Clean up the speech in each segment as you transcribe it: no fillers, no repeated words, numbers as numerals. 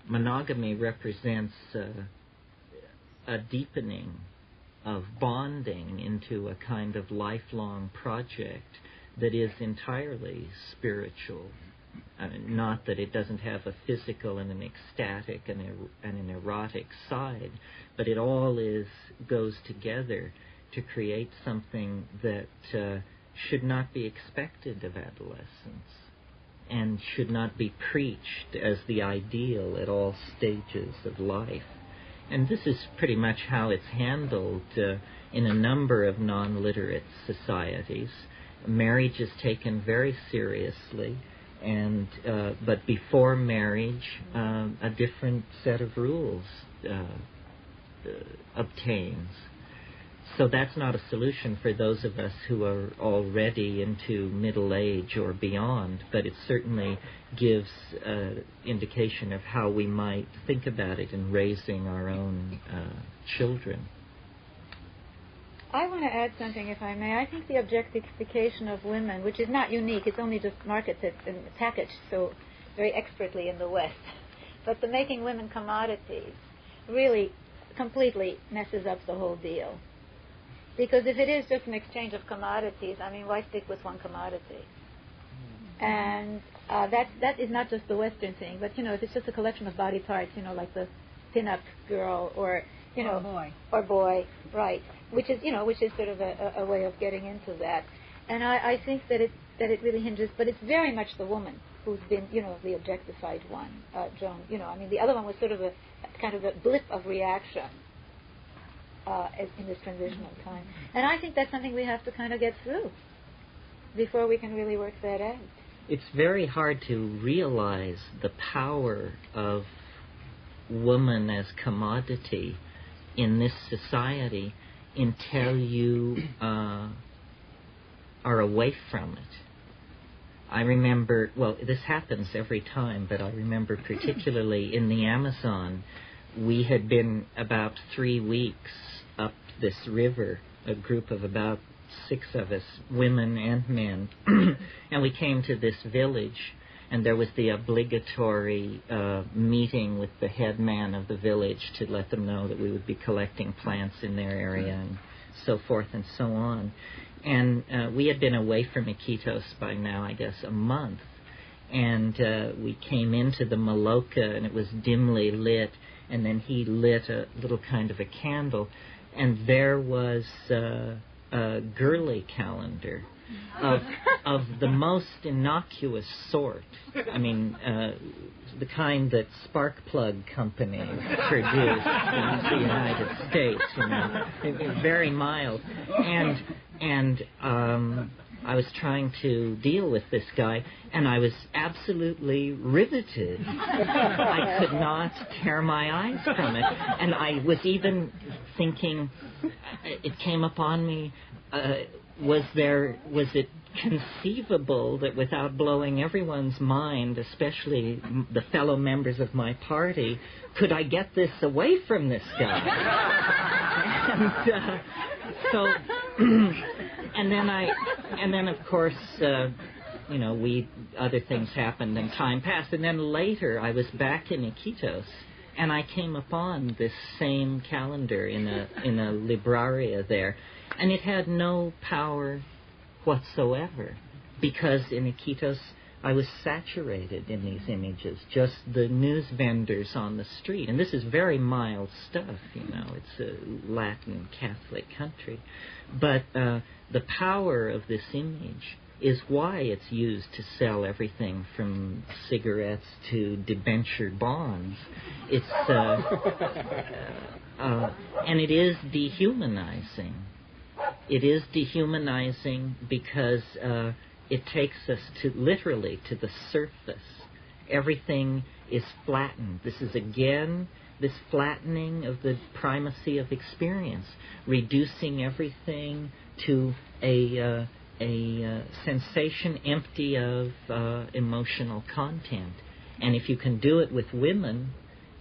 monogamy represents a deepening of bonding into a kind of lifelong project that is entirely spiritual. Not that it doesn't have a physical and an ecstatic and an erotic side, but it all goes together to create something that should not be expected of adolescence and should not be preached as the ideal at all stages of life. And this is pretty much how it's handled in a number of non-literate societies. Marriage is taken very seriously, and but before marriage, a different set of rules obtains. So that's not a solution for those of us who are already into middle age or beyond, but it certainly gives indication of how we might think about it in raising our own children. I want to add something, if I may. I think the objectification of women, which is not unique, it's only just marketed and packaged so very expertly in the West, but the making women commodities really completely messes up the whole deal. Because if it is just an exchange of commodities, I mean, why stick with one commodity? And that is not just the Western thing, but, if it's just a collection of body parts, like the pin-up girl or boy, right, which is sort of a way of getting into that. And I think that it really hinges, but it's very much the woman who's been, the objectified one, Joan. The other one was sort of a kind of a blip of reaction in this transitional time. And I think that's something we have to kind of get through before we can really work that out. It's very hard to realize the power of woman as commodity in this society until you are away from it. I remember, this happens every time, but I remember particularly in the Amazon, we had been about 3 weeks up this river, a group of about 6 of us, women and men, and we came to this village, and there was the obligatory meeting with the head man of the village to let them know that we would be collecting plants in their area and so forth and so on. And we had been away from Iquitos by now, I guess, a month, and we came into the Maloca, and it was dimly lit, and then he lit a little kind of a candle, and there was a girly calendar of the most innocuous sort. I mean, the kind that spark plug companies produce in the United States, It was very mild. And I was trying to deal with this guy, and I was absolutely riveted. I could not tear my eyes from it. And I was even thinking, it came upon me, was it conceivable that without blowing everyone's mind, especially the fellow members of my party, could I get this away from this guy? And so, and then of course, other things happened and time passed, and then later I was back in Iquitos, and I came upon this same calendar in a libraria there, and it had no power whatsoever, because in Iquitos I was saturated in these images, just the news vendors on the street. And this is very mild stuff, it's a Latin Catholic country. But the power of this image is why it's used to sell everything from cigarettes to debenture bonds. It's and it is dehumanizing. It is dehumanizing because it takes us literally to the surface. Everything is flattened. This is again this flattening of the primacy of experience, reducing everything to a sensation empty of emotional content. And if you can do it with women,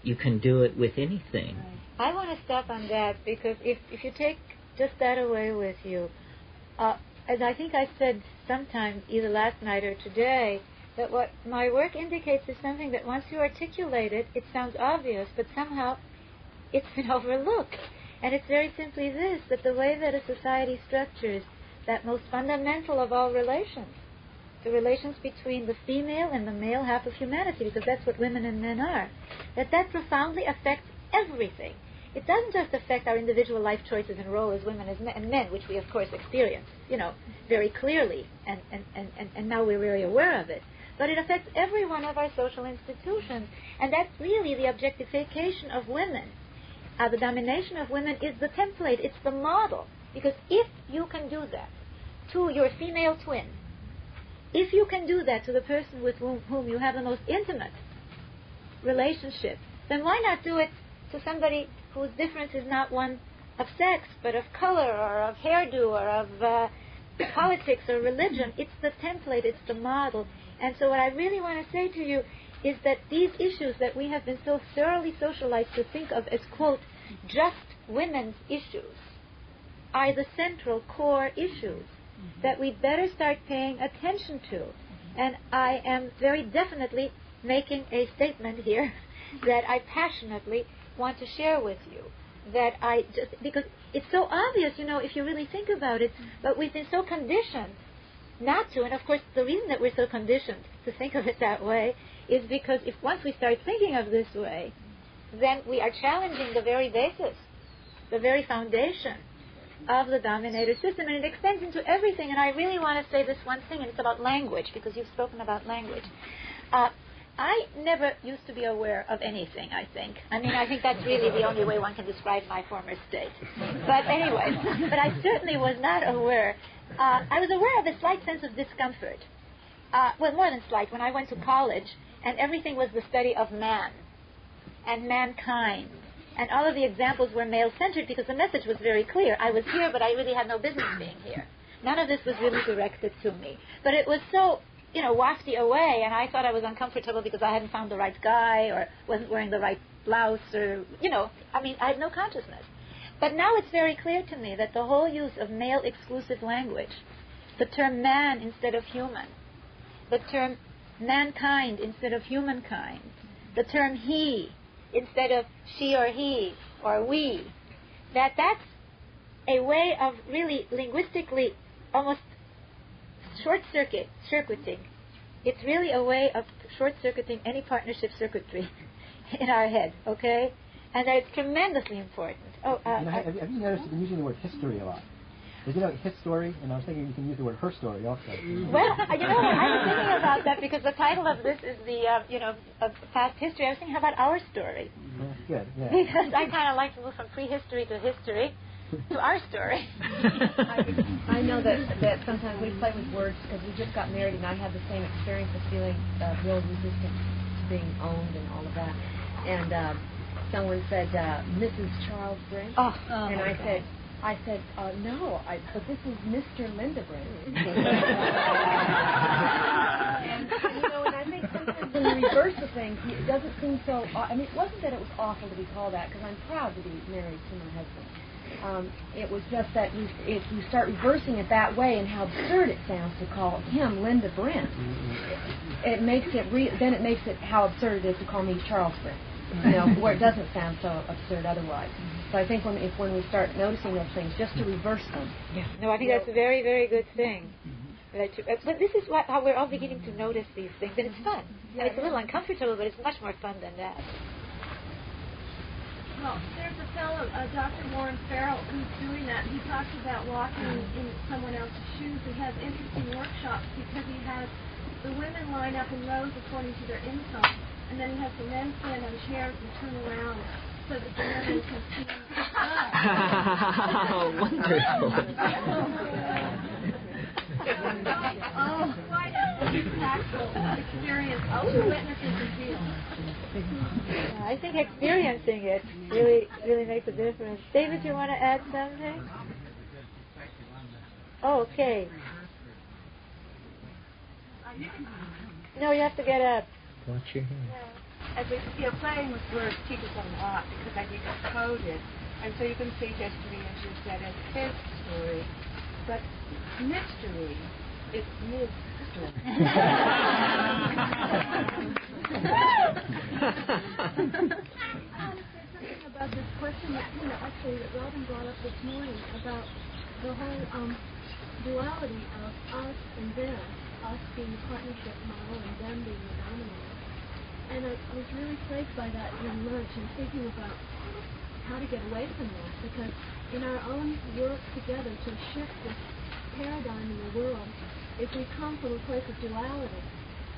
you can do it with anything. I want to stop on that, because if you take just that away with you, as I think I said sometime, either last night or today, that what my work indicates is something that once you articulate it, it sounds obvious, but somehow it's been overlooked. And it's very simply this, that the way that a society structures that most fundamental of all relations, the relations between the female and the male half of humanity, because that's what women and men are, that profoundly affects everything. It doesn't just affect our individual life choices and role as women and men, which we of course experience, very clearly, and now we're very aware of it. But it affects every one of our social institutions, and that's really the objectification of women. The domination of women is the template, it's the model. Because if you can do that to your female twin, if you can do that to the person with whom you have the most intimate relationship, then why not do it to somebody whose difference is not one of sex, but of color, or of hairdo, or of politics or religion? It's the template, it's the model. And so what I really want to say to you is that these issues that we have been so thoroughly socialized to think of as, quote, just women's issues, are the central core issues that we better start paying attention to. And I am very definitely making a statement here that I passionately want to share with you. That because it's so obvious, if you really think about it, but we've been so conditioned not to, and of course the reason that we're so conditioned to think of it that way is because if once we start thinking of this way, then we are challenging the very basis, the very foundation of the dominator system, and it extends into everything. And I really want to say this one thing, and it's about language, because you've spoken about language. I never used to be aware of anything, I think. I think that's really the only way one can describe my former state. But anyway, but I certainly was not aware. I was aware of a slight sense of discomfort. Well, more than slight, when I went to college, and everything was the study of man and mankind. And all of the examples were male-centered because the message was very clear. I was here, but I really had no business being here. None of this was really directed to me. But it was so, wafty away, and I thought I was uncomfortable because I hadn't found the right guy or wasn't wearing the right blouse or, I had no consciousness. But now it's very clear to me that the whole use of male-exclusive language, the term man instead of human, the term mankind instead of humankind, the term he instead of she or he or we, that's a way of really linguistically almost short-circuiting. It's really a way of short-circuiting any partnership circuitry in our head, okay? And that it's tremendously important. Have you noticed you've been using the word history a lot? Because his story, and I was thinking you can use the word her story also. Well, I was thinking about that because the title of this is of past history. I was thinking, how about our story? That's good, yeah. Because I kind of like to move from prehistory to history to our story. I know that sometimes we play with words because we just got married, and I had the same experience of feeling real resistance to being owned and all of that. And someone said, Mrs. Charles Brent. And I said, no, but this is Mr. Linda Brent. And I think sometimes when you reverse the thing, it doesn't seem so, it wasn't that it was awful to be called that, because I'm proud to be married to my husband. It was just that if you start reversing it that way and how absurd it sounds to call him Linda Brent, it makes it how absurd it is to call me Charles Brent. Where it doesn't sound so absurd otherwise. So I think when we start noticing those things, just to reverse them. Yeah. No, I think that's a very, very good thing. But this is how we're all beginning to notice these things, and it's fun. And it's a little uncomfortable, but it's much more fun than that. Well, there's a fellow, Dr. Warren Farrell, who's doing that. He talks about walking in someone else's shoes. He has interesting workshops because he has the women line up in rows according to their income. And then he has the men stand on chairs and turn around so that the women can see. Wonderful. Quite an impactful experience to witness and feel. I think experiencing it really makes a difference. David, you want to add something? Oh, okay. No, you have to get up. Watch your hand. As playing with words teaches a lot because I think it's coded, and so you can see history, as you said, as his story, but mystery is Ms. story. About this question that actually that Robin brought up this morning about the whole duality of us and them, us being the partnership model and them being the dominator. And I was really plagued by that during lunch and thinking about how to get away from that, because in our own work together to shift this paradigm in the world, if we come from a place of duality,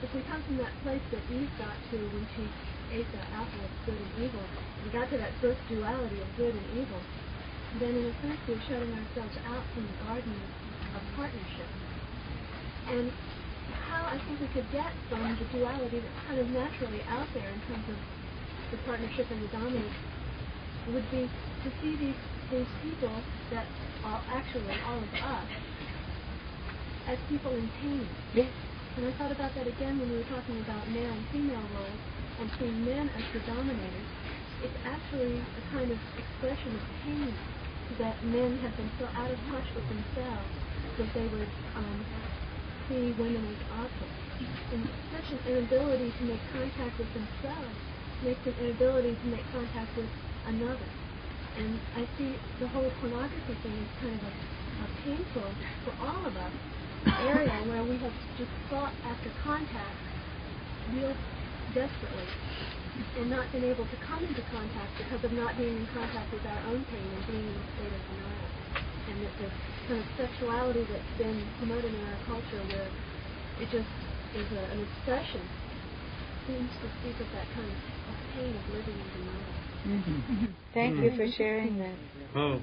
if we come from that place that Eve got to when she ate the apple of good and evil, we got to that first duality of good and evil, then in a sense we're shutting ourselves out from the garden of partnership. And how I think we could get from the duality that's kind of naturally out there in terms of the partnership and the dominance would be to see these people that are actually all of us as people in pain. Yes. And I thought about that again when we were talking about male and female roles and seeing men as the dominators. It's actually a kind of expression of pain that men have been so out of touch with themselves that they would see women as objects. And such an inability to make contact with themselves makes an inability to make contact with another. And I see the whole pornography thing as kind of a painful, for all of us, area where we have just sought after contact real desperately and not been able to come into contact because of not being in contact with our own pain and being in a state of denial. And that this kind of sexuality that's been promoted in our culture where it just is an obsession seems to speak of that kind of pain of living in denial. Mm-hmm. Thank you for sharing that. Oh.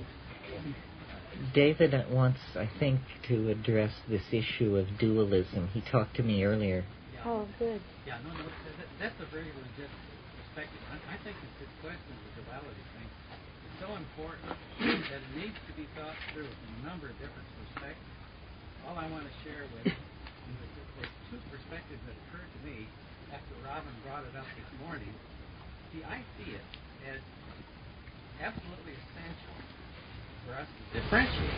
David wants, I think, to address this issue of dualism. He talked to me earlier. Oh, good. Yeah, no, that's a very legit perspective. I think it's this question of the duality thing is so important that it needs to be thought through from a number of different perspectives. All I want to share with you is there's two perspectives that occurred to me after Robin brought it up this morning. See, I see it as absolutely essential for us to differentiate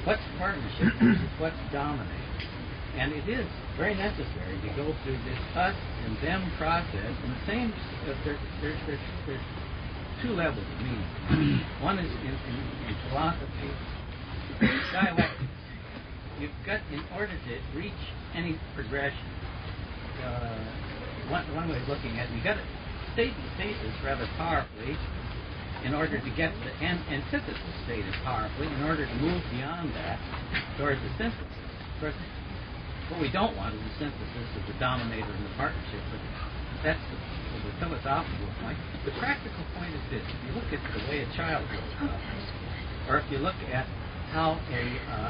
what's partnership versus what's dominating. And it is very necessary to go through this us and them process. And the same, there's two levels of meaning. One is in philosophy, dialectics. You've got, in order to reach any progression, one way of looking at it, you've got to state the status rather powerfully in order to get the antithesis stated powerfully, in order to move beyond that towards the synthesis. Of course, what we don't want is the synthesis of the dominator and the partnership, but that's the philosophical point. The practical point is this: if you look at the way a child grows up, or if you look at how a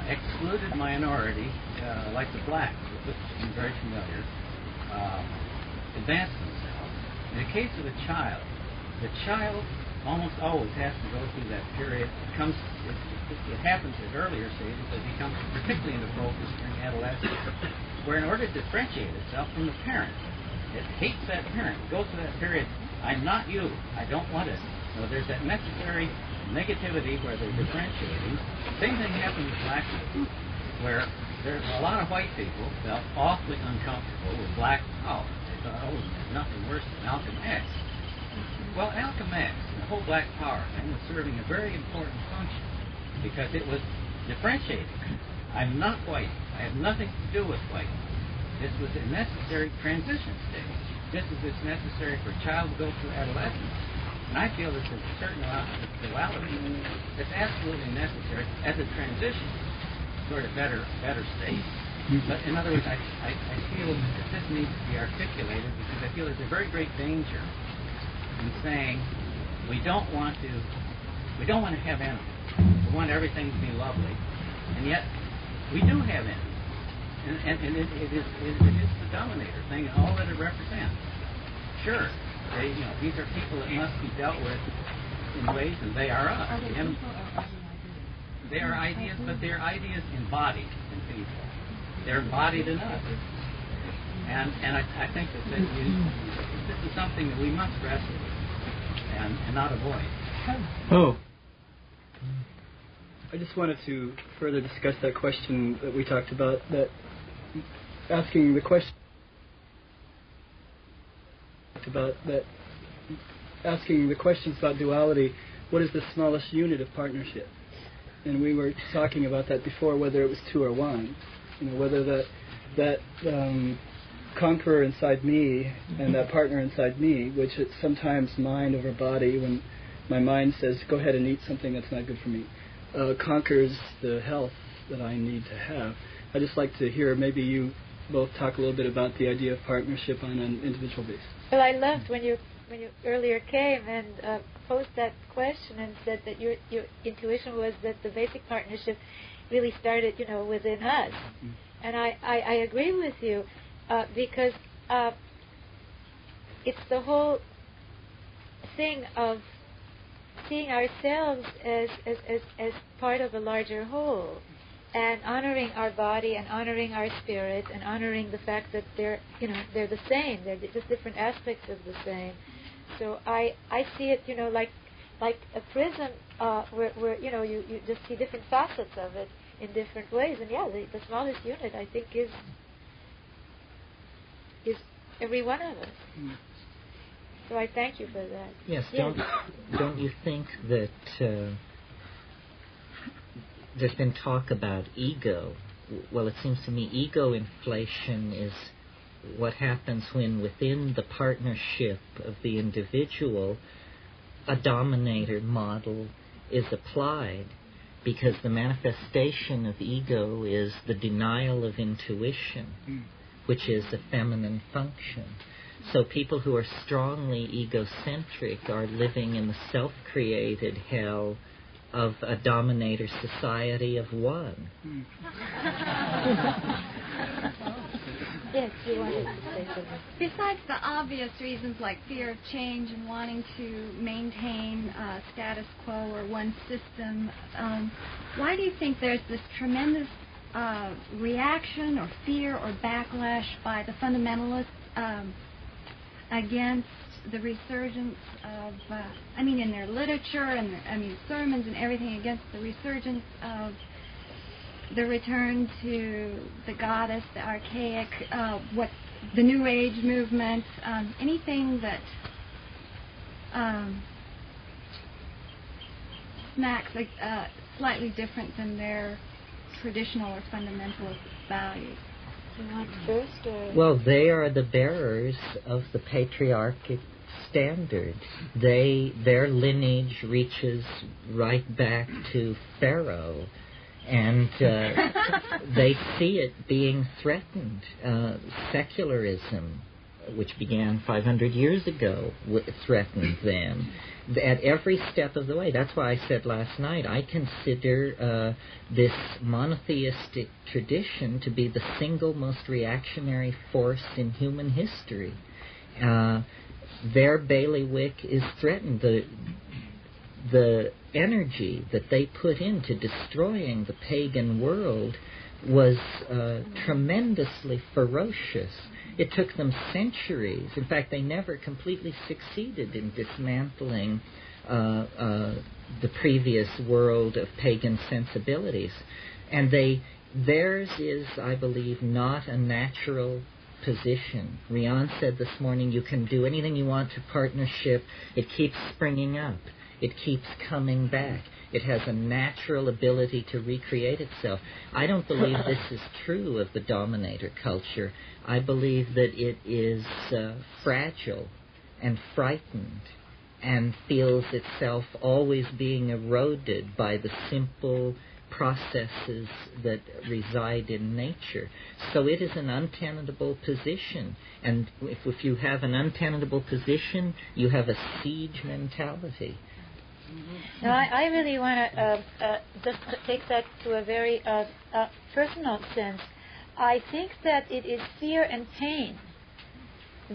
excluded minority, like the blacks, with which I'm very familiar, advance themselves. In the case of a child, the child almost always has to go through that period. It happens at earlier stages, but it becomes particularly into focus during adolescence, where in order to differentiate itself from the parent, it hates that parent. It goes through that period, I'm not you, I don't want it. So there's that necessary negativity where they're differentiating. Same thing happened with black people, where there's a lot of white people felt awfully uncomfortable with black power. They thought, oh, there's nothing worse than Malcolm X. Well, Malcolm X, the whole black power thing, was serving a very important function because it was differentiating. I'm not white. I have nothing to do with white. This was a necessary transition stage. Just as it's necessary for a child to go through adolescence. And I feel there's a certain amount of duality that's absolutely necessary as a transition toward a better state. But in other words, I feel that this needs to be articulated because I feel there's a very great danger in saying we don't want to have enemies. We want everything to be lovely, and yet we do have enemies, and it is the dominator thing and all that it represents. Sure, these are people that must be dealt with in ways, and they are us. They are ideas, but they're ideas embodied in people. They're embodied in us. And I think that this is something that we must wrestle with and not avoid. Oh. I just wanted to further discuss that question that we talked about, that asking the question about that, asking the questions about duality. What is the smallest unit of partnership? And we were talking about that before, whether it was two or one. Whether that conqueror inside me and that partner inside me, which is sometimes mind over body, when my mind says, go ahead and eat something that's not good for me, conquers the health that I need to have. I'd just like to hear maybe you both talk a little bit about the idea of partnership on an individual basis. Well, I loved when you earlier came and posed that question and said that your intuition was that the basic partnership really started, within us. Mm-hmm. And I agree with you because it's the whole thing of seeing ourselves as part of a larger whole, and honoring our body and honoring our spirit and honoring the fact that they're the same. They're just different aspects of the same. So I see it, like a prism where you just see different facets of it in different ways. And the smallest unit, I think, is every one of us. Mm. So I thank you for that. Yes. Don't you think that there's been talk about ego? Well, it seems to me ego inflation is what happens when within the partnership of the individual a dominator model is applied, because the manifestation of ego is the denial of intuition, which is a feminine function. So people who are strongly egocentric are living in the self-created hell of a dominator society of one. Yes, you wanted to say something. Besides the obvious reasons like fear of change and wanting to maintain status quo or one system, why do you think there's this tremendous reaction or fear or backlash by the fundamentalists against the resurgence of, in their literature and their, sermons and everything, against the resurgence of the return to the goddess, the archaic, the New Age movement, anything that smacks slightly different than their traditional or fundamentalist values? Well, they are the bearers of the patriarchic standards. Their lineage reaches right back to Pharaoh, and they see it being threatened. Secularism, which began 500 years ago, threatened them at every step of the way. That's why I said last night, I consider this monotheistic tradition to be the single most reactionary force in human history. Their bailiwick is threatened. The energy that they put into destroying the pagan world was tremendously ferocious. It took them centuries. In fact, they never completely succeeded in dismantling the previous world of pagan sensibilities. And theirs is, I believe, not a natural position. Rian said this morning, you can do anything you want to partnership. It keeps springing up. It keeps coming back. It has a natural ability to recreate itself. I don't believe this is true of the dominator culture. I believe that it is fragile and frightened and feels itself always being eroded by the simple processes that reside in nature. So it is an untenable position. And if you have an untenable position, you have a siege mentality. Now, I really want to just take that to a very personal sense. I think that it is fear and pain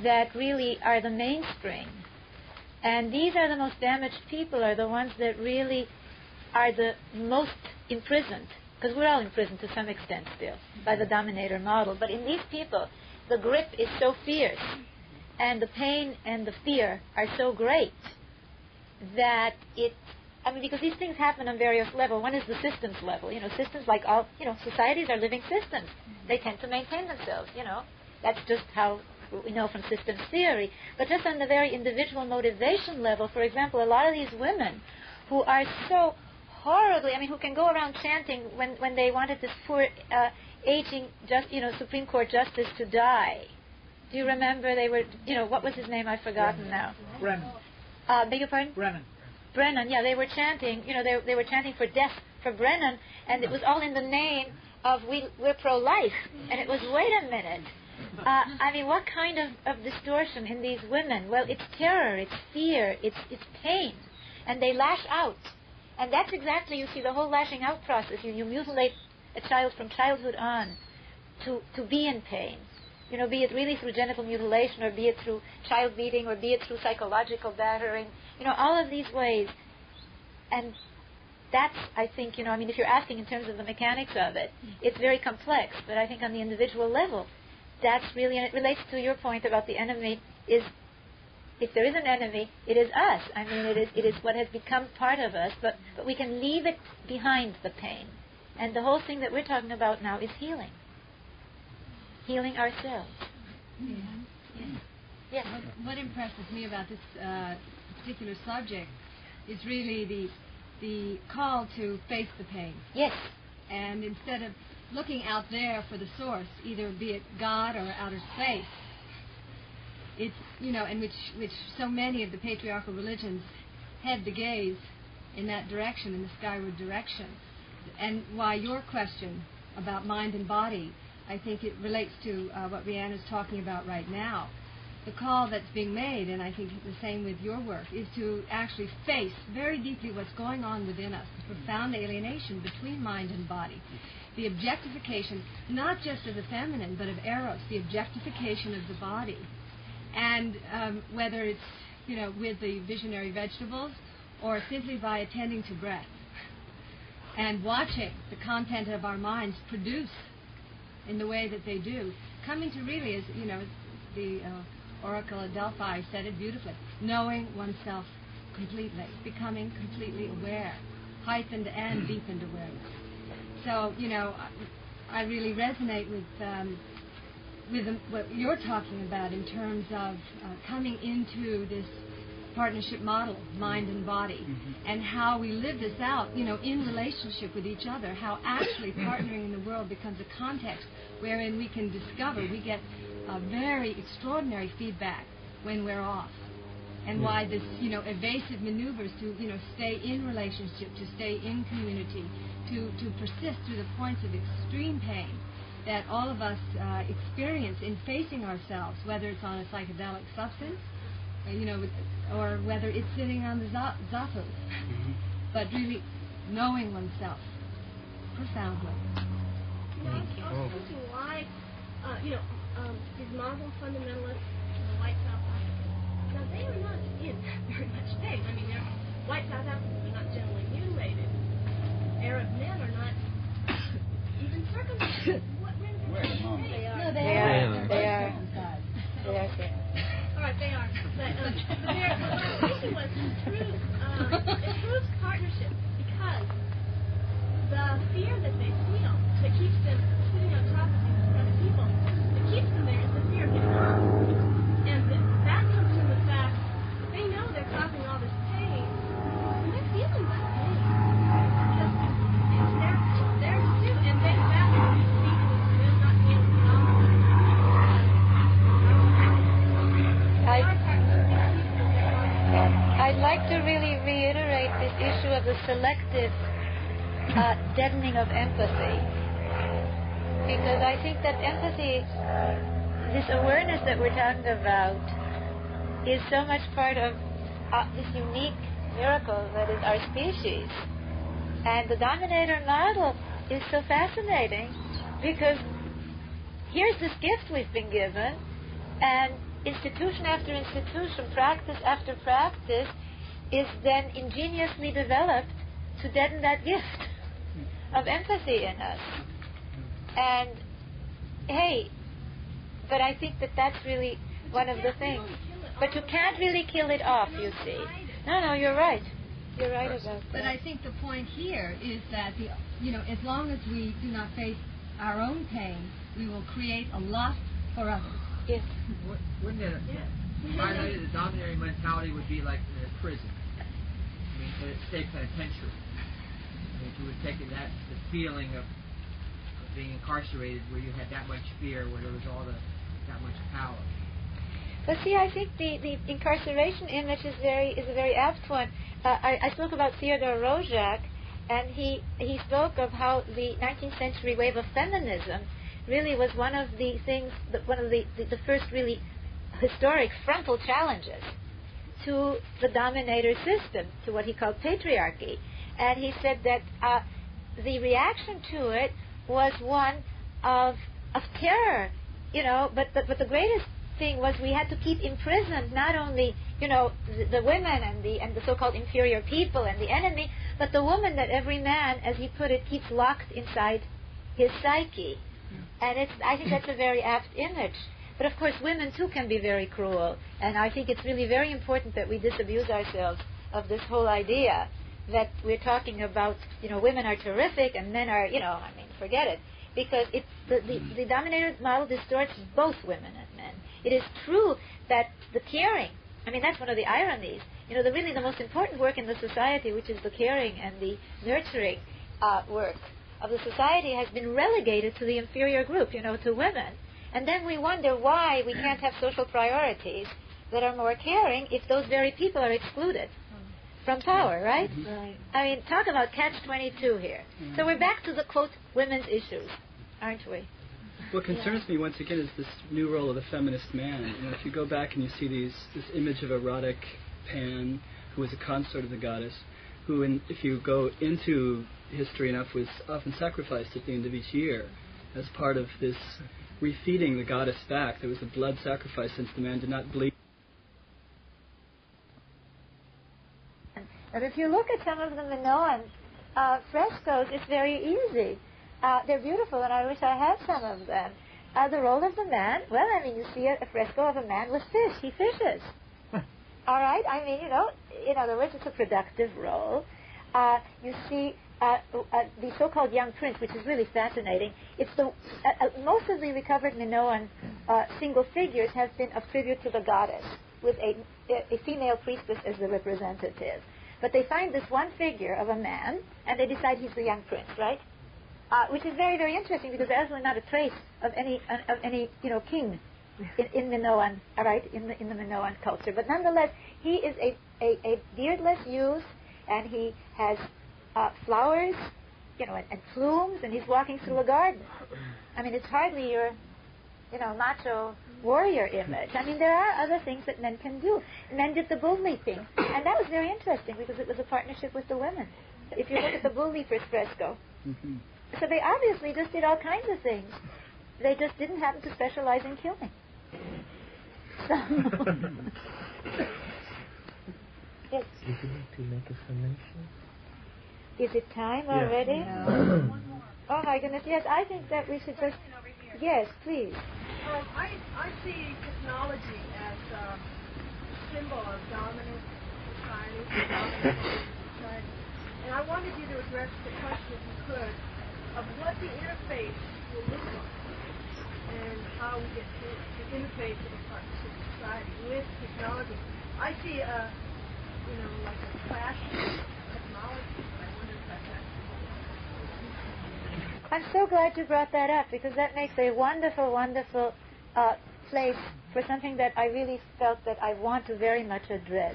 that really are the mainspring. And these are the most damaged people, are the ones that really are the most imprisoned, because we're all imprisoned to some extent still by the dominator model. But in these people, the grip is so fierce, and the pain and the fear are so great that it I mean, because these things happen on various levels. One is the systems level. Systems like all, societies are living systems. They tend to maintain themselves, That's just how we know from systems theory. But just on the very individual motivation level, for example, a lot of these women who are so horribly, who can go around chanting when they wanted this poor aging Supreme Court justice to die. Do you remember they were, what was his name? I've forgotten now. Brennan. Beg your pardon? Brennan, yeah, they were chanting, they were chanting for death for Brennan, and it was all in the name of we're pro-life. And it was, wait a minute. What kind of distortion in these women? Well, it's terror, it's fear, it's pain. And they lash out. And that's exactly, you see, the whole lashing out process. You mutilate a child from childhood on to be in pain. Be it really through genital mutilation, or be it through child beating, or be it through psychological battering. All of these ways. And that's, I think, if you're asking in terms of the mechanics of it, it's very complex. But I think on the individual level, that's really, and it relates to your point about the enemy is, if there is an enemy, it is us. It is what has become part of us, but we can leave it behind, the pain. And the whole thing that we're talking about now is healing. Healing ourselves. Yeah. Yes. What impresses me about this particular subject is really the call to face the pain. Yes. And instead of looking out there for the source, either be it God or outer space, it's, in which so many of the patriarchal religions head the gaze in that direction, in the skyward direction. And why your question about mind and body, I think it relates to what Rhiannon is talking about right now. The call that's being made, and I think the same with your work, is to actually face very deeply what's going on within us, the profound alienation between mind and body. The objectification, not just of the feminine, but of Eros, the objectification of the body. And whether it's, with the visionary vegetables, or simply by attending to breath and watching the content of our minds produce in the way that they do, coming to really, as the Oracle at Delphi said it beautifully, knowing oneself completely, becoming completely aware, heightened and deepened awareness. So, I really resonate with what you're talking about in terms of coming into this partnership model, mind and body, and how we live this out, in relationship with each other, how actually partnering in the world becomes a context wherein we can discover, we get very extraordinary feedback when we're off. And why this, evasive maneuvers to, stay in relationship, to stay in community, to persist through the points of extreme pain that all of us experience in facing ourselves, whether it's on a psychedelic substance, or whether it's sitting on the zafu, but really knowing oneself profoundly. I was thinking why, these Muslim fundamentalists in the white South Africans, now they are not in very much pain. They're white South Africans are not generally mutilated. Arab men are not even circumcised. What renders them pain? No, they are. They are. All right, they are. But what I'm thinking was improves partnership, because the fear that they feel that keeps them sitting on top of these other people, that keeps them there, is the fear of getting harmed. And that comes from the fact that they know they're causing all this pain, and they're feeling that pain. Because it's theirs too, and then that will be seen as them not being phenomenal. I'd like to really reiterate this issue of the selective deadening of empathy, because I think that empathy, this awareness that we're talking about, is so much part of this unique miracle that is our species. And the dominator model is so fascinating, because here's this gift we've been given, and institution after institution, practice after practice, is then ingeniously developed to deaden that gift of empathy in us. And hey, but I think that that's really one of the things. But you can't really kill it off, you see. No, you're right. You're right about that. But I think the point here is that as long as we do not face our own pain, we will create a lot for others. Yes. Wouldn't it? Finally, the domineering mentality would be like in a prison. I mean, a state penitentiary. I mean, you would take in that the feeling of being incarcerated, where you had that much fear, where there was that much power. But see, I think the incarceration image is a very apt one. I spoke about Theodore Roszak, and he spoke of how the 19th century wave of feminism really was one of the things, one of the first really historic frontal challenges to the dominator system, to what he called patriarchy. And he said that the reaction to it was one of terror, but the greatest thing was we had to keep imprisoned not only the women and the so-called inferior people and the enemy, but the woman that every man, as he put it, keeps locked inside his psyche. And I think that's a very apt image. But of course women too can be very cruel, and I think it's really very important that we disabuse ourselves of this whole idea that we're talking about women are terrific and men are forget it, because it's the dominator model distorts both women and men. It is true that the caring, that's one of the ironies, really the most important work in the society, which is the caring and the nurturing work of the society, has been relegated to the inferior group, to women. And then we wonder why we can't have social priorities that are more caring if those very people are excluded from power, right? Right. Talk about catch-22 here. So we're back to the, quote, women's issues, aren't we? What concerns me, once again, is this new role of the feminist man. If you go back and you see this image of erotic Pan, who was a consort of the goddess, who, if you go into history enough, was often sacrificed at the end of each year as part of this refeeding the goddess back. There was a blood sacrifice since the man did not bleed. And if you look at some of the Minoan frescoes, it's very easy. They're beautiful, and I wish I had some of them. The role of the man, you see a fresco of a man with fish. He fishes. All right? In other words, it's a productive role. You see the so-called young prince, which is really fascinating. It's most of the recovered Minoan single figures have been a tribute to the goddess, with a female priestess as the representative. But they find this one figure of a man, and they decide he's the young prince, right? Which is very, very interesting, because there's really not a trace of any king in Minoan, all right, in the Minoan culture. But nonetheless, he is a beardless youth, and he has flowers, and plumes, and he's walking through a garden. It's hardly your, macho warrior image. There are other things that men can do. Men did the bull leaping, and that was very interesting because it was a partnership with the women. If you look at the bull leapers fresco, so they obviously just did all kinds of things. They just didn't happen to specialize in killing. So yes. Would you like to make a summation? Is it time already? No. One more. Oh my goodness, yes, I think that we should just... Yes, please. I see technology as a symbol of dominant society, and I wanted you to address the question, if you could, of what the interface will look like and how we get to the interface of a partnership society with technology. I see like a clash of technology, but I wonder if that's I'm so glad you brought that up, because that makes a wonderful, wonderful place for something that I really felt that I want to very much address.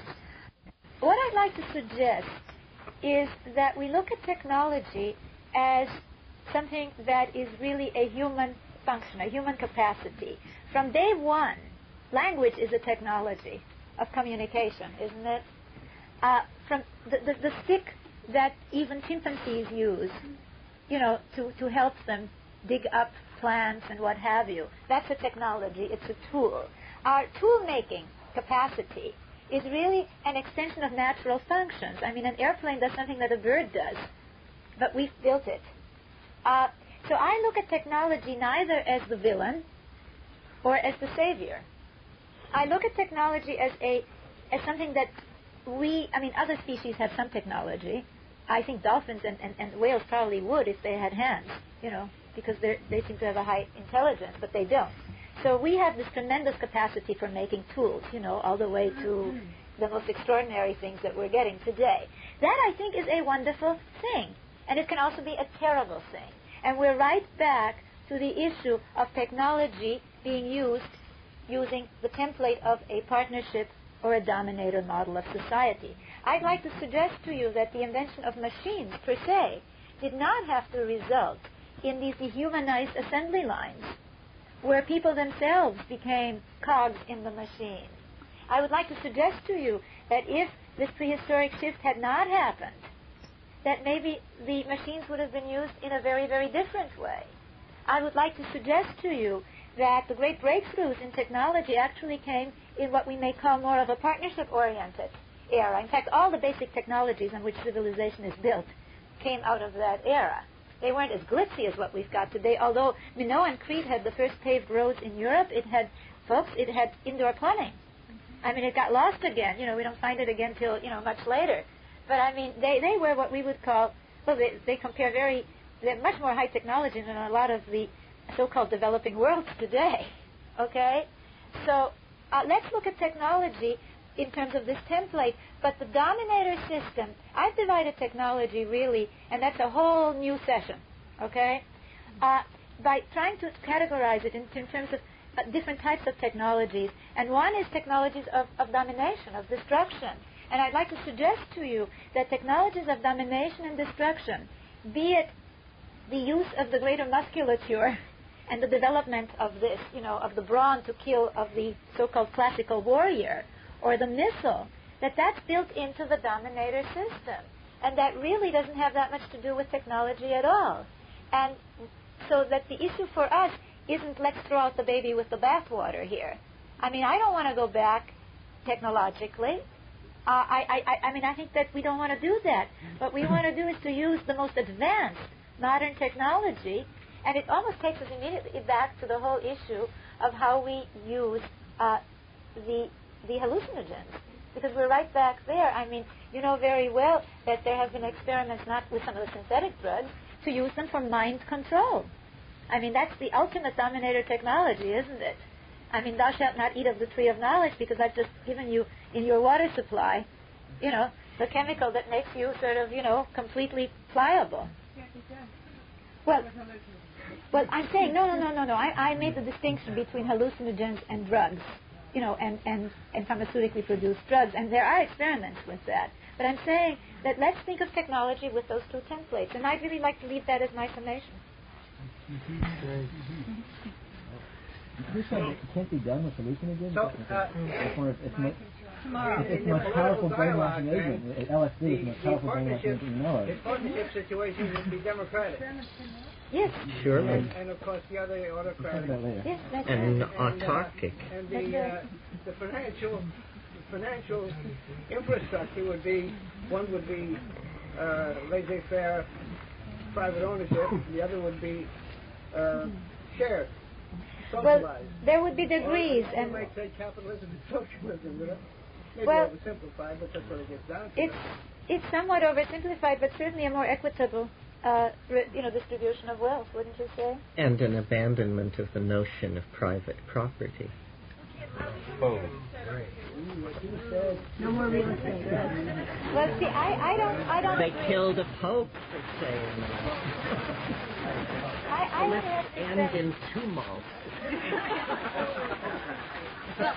What I'd like to suggest is that we look at technology as something that is really a human function, a human capacity. From day one, language is a technology of communication, isn't it? From the stick that even chimpanzees use, to help them dig up plants and what have you. That's a technology. It's a tool. Our tool-making capacity is really an extension of natural functions. An airplane does something that a bird does, but we've built it. So I look at technology neither as the villain or as the savior. I look at technology as something that other species have some technology. I think dolphins and whales probably would if they had hands, because they seem to have a high intelligence, but they don't. So we have this tremendous capacity for making tools, all the way to the most extraordinary things that we're getting today. That, I think, is a wonderful thing. And it can also be a terrible thing. And we're right back to the issue of technology being used using the template of a partnership or a dominator model of society. I'd like to suggest to you that the invention of machines, per se, did not have to result in these dehumanized assembly lines, where people themselves became cogs in the machine. I would like to suggest to you that if this prehistoric shift had not happened, that maybe the machines would have been used in a very, very different way. I would like to suggest to you that the great breakthroughs in technology actually came in what we may call more of a partnership-oriented era. In fact, all the basic technologies on which civilization is built came out of that era. They weren't as glitzy as what we've got today, although Minoan and Crete had the first paved roads in Europe. It had indoor plumbing. It got lost again. We don't find it again till, much later. But, they were what we would call, they compare they're much more high technology than a lot of the so-called developing worlds today. Okay? So, let's look at technology in terms of this template. But the dominator system, I've divided technology really, and that's a whole new session. Okay? By trying to categorize it in terms of different types of technologies. And one is technologies of domination, of destruction. And I'd like to suggest to you that technologies of domination and destruction, be it the use of the greater musculature and the development of this, of the brawn to kill of the so-called classical warrior, or the missile, that's built into the dominator system. And that really doesn't have that much to do with technology at all. And so that the issue for us isn't let's throw out the baby with the bathwater here. I don't want to go back technologically. I think that we don't want to do that. What we want to do is to use the most advanced modern technology, and it almost takes us immediately back to the whole issue of how we use the hallucinogens, because we're right back there. You know very well that there have been experiments, not with some of the synthetic drugs, to use them for mind control. That's the ultimate dominator technology, isn't it? Thou shalt not eat of the tree of knowledge, because I've just given you in your water supply, the chemical that makes you sort of, completely pliable. Well, I'm saying, no. I made the distinction between hallucinogens and drugs, and pharmaceutically produced drugs, and there are experiments with that. But I'm saying that let's think of technology with those two templates, and I'd really like to leave that as my summation. This one can't be done with hallucinogens. So, it's the most powerful brainwashing agent. LSD is the most powerful brainwashing agent you know of. The partnership situation would be democratic. Yes. Surely. And of course the other autocratic. Yes, that's and right. autarkic. And the financial infrastructure would be, one would be laissez-faire private ownership, the other would be shared. Well, there would be degrees, and you might say capitalism and socialism. Maybe well, oversimplified, but that's what it gets down to. It's somewhat oversimplified, but certainly a more equitable, distribution of wealth, wouldn't you say? And an abandonment of the notion of private property. Oh, great. No more real estate. Well, see, I don't. They killed a pope for saying that. I would have to End say, in tumult. Well,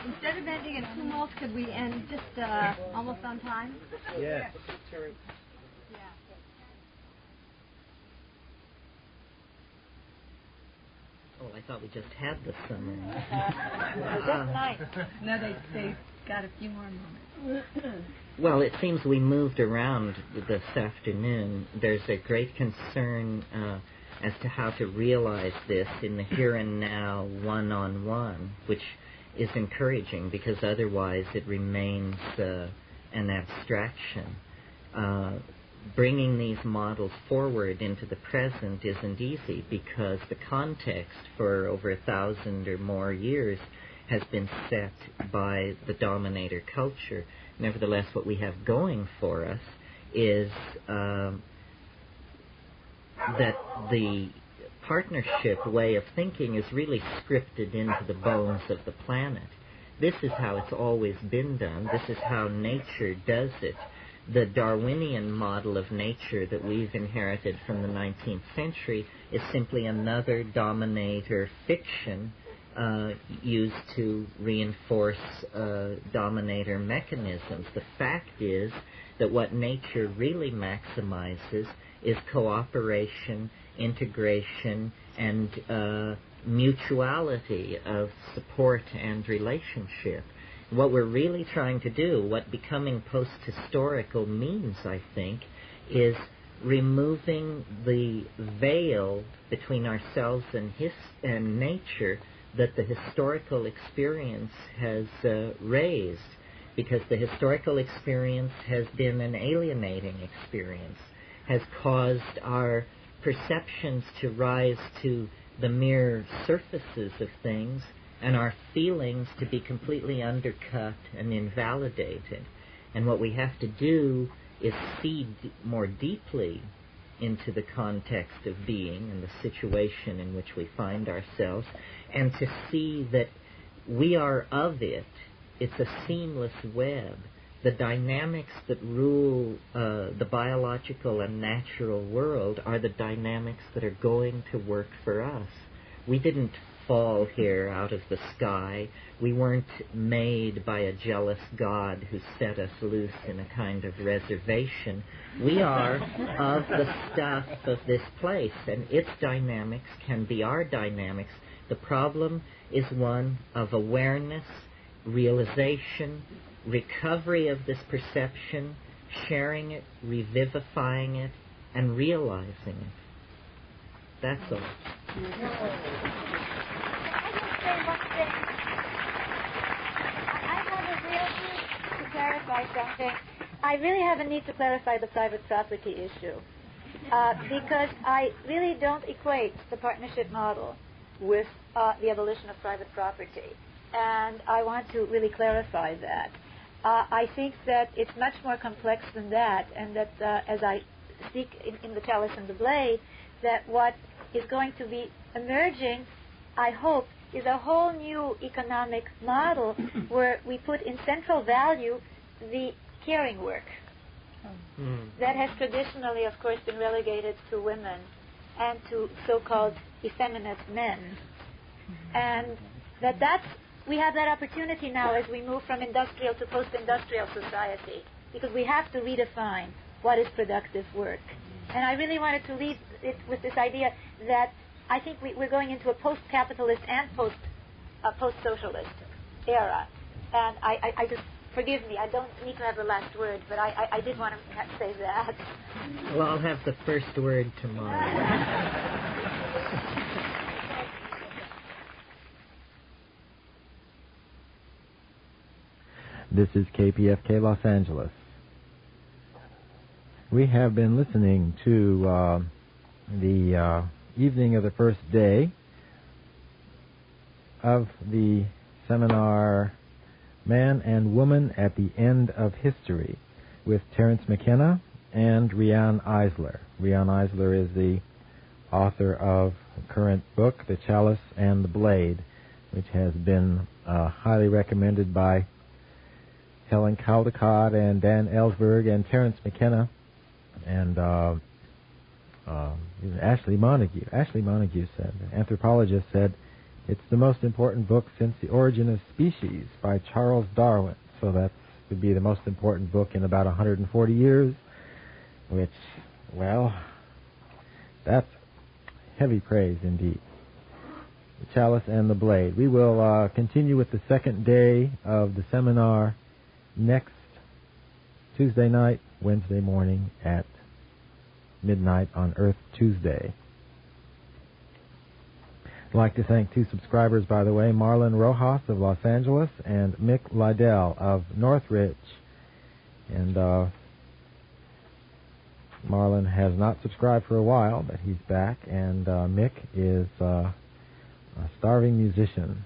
instead of ending in tumult, could we end just almost on time? Yes. Oh, I thought we just had the summary. just nice. No, they got a few more moments. Well, it seems we moved around this afternoon. There's a great concern as to how to realize this in the here and now, one-on-one, which is encouraging because otherwise it remains an abstraction. Bringing these models forward into the present isn't easy because the context for over 1,000 or more years has been set by the dominator culture. Nevertheless, what we have going for us is that the partnership way of thinking is really scripted into the bones of the planet. This is how it's always been done. This is how nature does it. The Darwinian model of nature that we've inherited from the 19th century is simply another dominator fiction used to reinforce dominator mechanisms. The fact is that what nature really maximizes is cooperation, integration, and mutuality of support and relationship. What we're really trying to do, what becoming post-historical means, I think, is removing the veil between ourselves and nature that the historical experience has raised, because the historical experience has been an alienating experience, has caused our perceptions to rise to the mere surfaces of things, and our feelings to be completely undercut and invalidated. And what we have to do is see more deeply into the context of being and the situation in which we find ourselves, and to see that we are of it. It's a seamless web. The dynamics that rule the biological and natural world are the dynamics that are going to work for us. We didn't fall here out of the sky. We weren't made by a jealous God who set us loose in a kind of reservation. We are of the stuff of this place, and its dynamics can be our dynamics. The problem is one of awareness, realization, recovery of this perception, sharing it, revivifying it, and realizing it. That's all. To clarify something, I really have a need to clarify the private property issue, because I really don't equate the partnership model with the abolition of private property, and I want to really clarify that. I think that it's much more complex than that, and that as I speak in The Chalice and the Blade, that what is going to be emerging, I hope, is a whole new economic model where we put in central value the caring work that has traditionally, of course, been relegated to women and to so-called effeminate men. And we have that opportunity now as we move from industrial to post-industrial society, because we have to redefine what is productive work. And I really wanted to leave it with this idea that I think we're going into a post-capitalist and post-socialist era. And I just, forgive me, I don't need to have the last word, but I did want to say that. Well, I'll have the first word tomorrow. This is KPFK Los Angeles. We have been listening to the evening of the first day of the seminar Man and Woman at the End of History with Terence McKenna and Riane Eisler. Riane Eisler is the author of the current book, The Chalice and the Blade, which has been highly recommended by Helen Caldecott and Dan Ellsberg and Terence McKenna and Ashley Montague. Ashley Montague said, an anthropologist said, it's the most important book since The Origin of Species by Charles Darwin. So that would be the most important book in about 140 years, which, well, that's heavy praise indeed. The Chalice and the Blade. We will continue with the second day of the seminar next Tuesday night, Wednesday morning at midnight on Earth Tuesday. I'd like to thank two subscribers, by the way, Marlon Rojas of Los Angeles and Mick Liddell of Northridge. And Marlon has not subscribed for a while, but he's back, and Mick is a starving musician.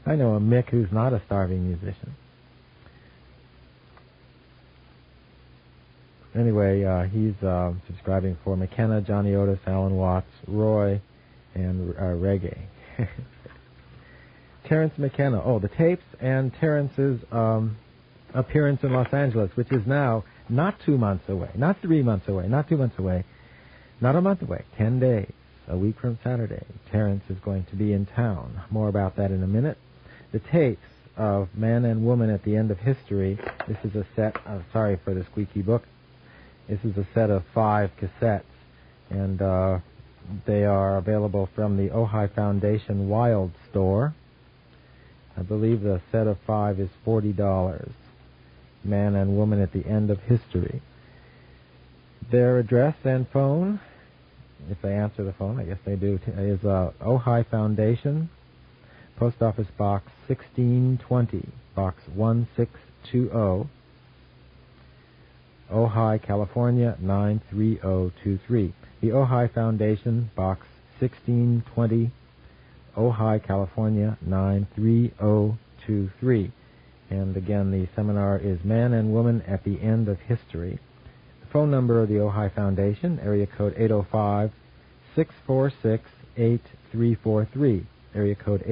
I know a Mick who's not a starving musician. Anyway, he's subscribing for McKenna, Johnny Otis, Alan Watts, Roy, and Reggae. Terence McKenna. Oh, the tapes and Terence's appearance in Los Angeles, which is now not 2 months away, not 3 months away, not 2 months away, not a month away, 10 days, a week from Saturday. Terence is going to be in town. More about that in a minute. The tapes of Man and Woman at the End of History. This is a set of, sorry for the squeaky book, this is a set of 5 cassettes, and they are available from the Ojai Foundation Wild Store. I believe the set of 5 is $40. Man and Woman at the End of History. Their address and phone, if they answer the phone, I guess they do, is Ojai Foundation, Post Office Box 1620, Box 1620, Ojai, California 93023. The Ojai Foundation, Box 1620, Ojai, California 93023. And again, the seminar is Man and Woman at the End of History. The phone number of the Ojai Foundation, area code 805-646-8343. Area code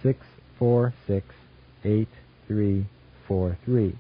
805-646-8343.